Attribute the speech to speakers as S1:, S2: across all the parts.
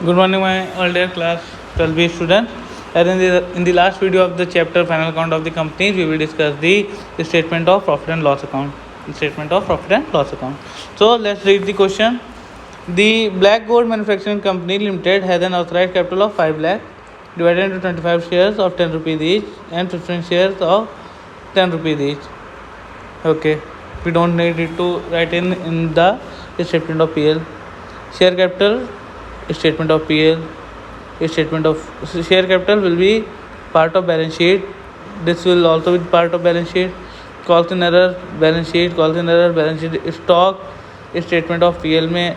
S1: Good morning, my earlier class 12B student. And in the last video of the chapter final account of the companies, we will discuss the statement of profit and loss account. The statement of profit and loss account. So let's read the question. The Black Gold Manufacturing Company Limited has an authorized capital of 5 lakh divided into 25 shares of 10 rupees each and 15 shares of 10 rupees each. Okay, we don't need it to write in the statement of PL. Share capital, statement of PL, statement of share capital will be part of balance sheet. This will also be part of balance sheet. Calls in error balance sheet, calls in error balance sheet. Stock statement of PL में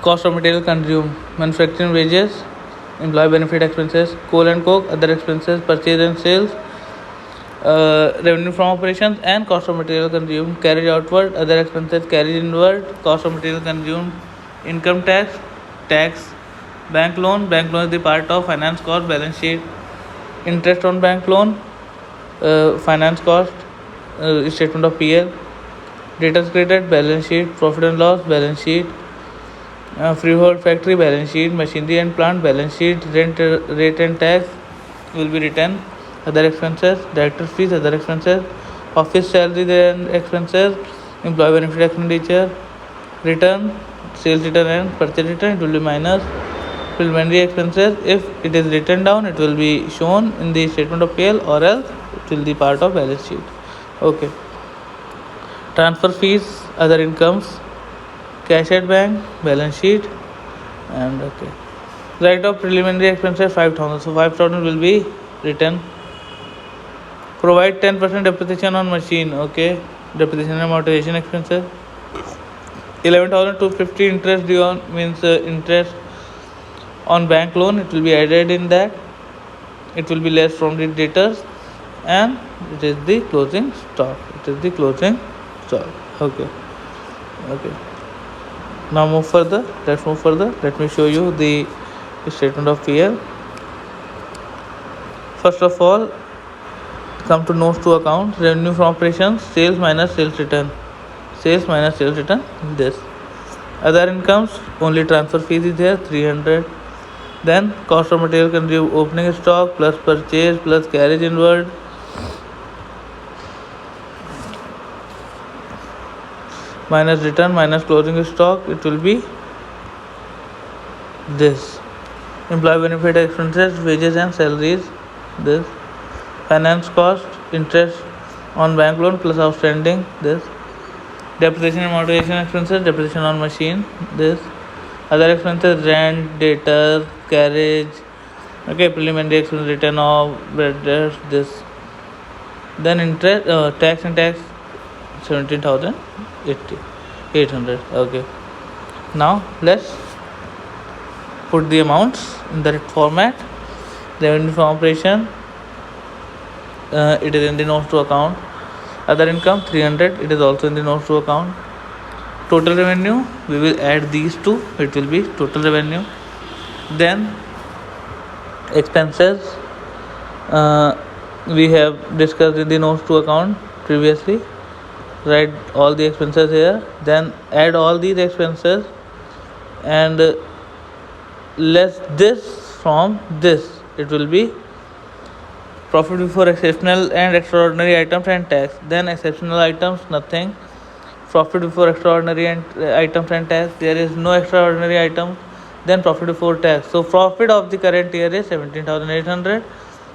S1: cost of material consumed, manufacturing wages, employee benefit expenses, coal and coke, other expenses, purchase and sales, revenue from operations and cost of material consumed, carried outward, other expenses carried inward, cost of material consumed, income tax, tax, bank loan is the part of finance cost balance sheet, interest on bank loan, finance cost, statement of PL, debtors credit balance sheet, profit and loss balance sheet, freehold factory balance sheet, machinery and plant balance sheet, rent rate and tax will be written, other expenses, director fees, other expenses, office salaries and expenses, employee benefit expenditure, return, sales return and purchase return, it will be minus preliminary expenses. If it is written down, it will be shown in the statement of PL or else it will be part of balance sheet. Okay. Transfer fees, other incomes, cash at bank, balance sheet, and okay. Write off preliminary expenses 5,000. So 5,000 will be written. Provide 10% depreciation on machine. Okay. Depreciation and amortization expenses. 11,250 interest due on means interest on bank loan. It will be added in that. It will be less from the debtors, and it is the closing stock. It is the closing stock. Okay. Now move further. Let's move further. Let me show you the statement of PL. First of all, come to notes to account. Revenue from operations, sales minus sales return. Sales minus sales return, this. Other incomes, only transfer fees is there, 300. Then cost of material consumed, opening stock plus purchase plus carriage inward. Minus return minus closing stock, it will be this. Employee benefit expenses, wages and salaries, this. Finance cost, interest on bank loan plus outstanding, this. Depreciation and amortization expenses, depreciation on machine, this. Other expenses, rent, debtors, carriage, okay, preliminary expense, return of debtors, this. Then interest, tax and tax, 17,800. Okay. Now let's put the amounts in the right format. Revenue from operation, it is in the notes to account. Other income 300, it is also in the notes to account. Total revenue, we will add these two, it will be total revenue. Then expenses, we have discussed in the notes to account previously. Write all the expenses here, then add all these expenses and less this from this. It will be profit before exceptional and extraordinary items and tax. Then exceptional items, nothing. Profit before extraordinary and items and tax, there is no extraordinary item. Then profit before tax. So profit of the current year is 17,800.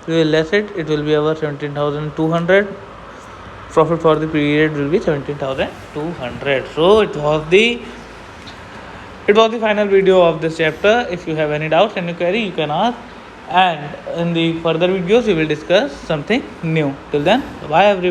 S1: We will less it, it will be our 17,200. Profit for the period will be 17,200. So it was the final video of this chapter. If you have any doubts, any query, you can ask, and in the further videos we will discuss something new. Till then, bye everyone.